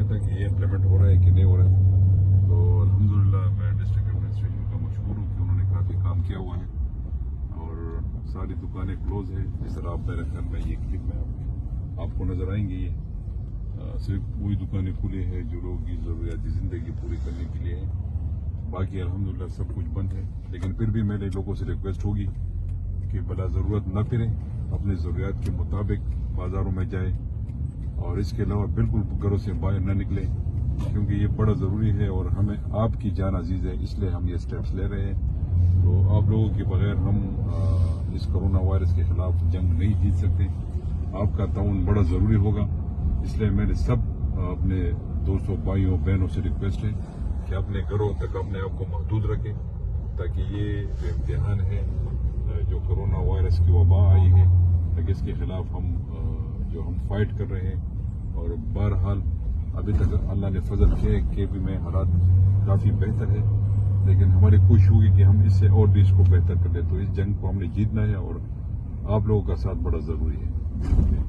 تھا کہ یہ امپلیمنٹ ہو رہا ہے کہ نہیں ہو رہا ہے، تو الحمدللہ میں ڈسٹرکٹ ایڈمنسٹریشن کا مشکور ہوں کہ انہوں نے کافی کام کیا ہوا ہے اور ساری دکانیں کلوز ہیں. جس طرح آپ میرے خیال میں یہ کلپ میں آپ کو نظر آئیں گے، یہ صرف وہی دکانیں کھلی ہیں جو لوگوں کی ضروریاتی زندگی پوری کرنے کے لیے ہیں. باقی الحمدللہ سب کچھ بند ہے، لیکن پھر بھی میرے لوگوں سے ریکویسٹ ہوگی کہ بلا ضرورت نہ پھریں، اپنے ضروریات کے مطابق بازاروں میں جائیں اور اس کے علاوہ بالکل گھروں سے باہر نہ نکلیں، کیونکہ یہ بڑا ضروری ہے اور ہمیں آپ کی جان عزیز ہے، اس لیے ہم یہ سٹیپس لے رہے ہیں. تو آپ لوگوں کے بغیر ہم اس کرونا وائرس کے خلاف جنگ نہیں جیت سکتے. آپ کا تعاون بڑا ضروری ہوگا، اس لیے میرے سب اپنے دوستوں بھائیوں بہنوں سے ریکویسٹ ہے کہ اپنے گھروں تک اپنے آپ کو محدود رکھیں، تاکہ یہ جو امتحان ہے، جو کرونا وائرس کی وبا آئی ہے، تاکہ اس کے خلاف ہم فائٹ کر رہے ہیں. اور بہرحال ابھی تک اللہ نے فضل کیا کہ بھی میں حالات کافی بہتر ہے، لیکن ہماری کوشش ہوگی کہ ہم اس سے اور بھی اس کو بہتر کر لیں. تو اس جنگ کو ہم نے جیتنا ہے اور آپ لوگوں کا ساتھ بڑا ضروری ہے.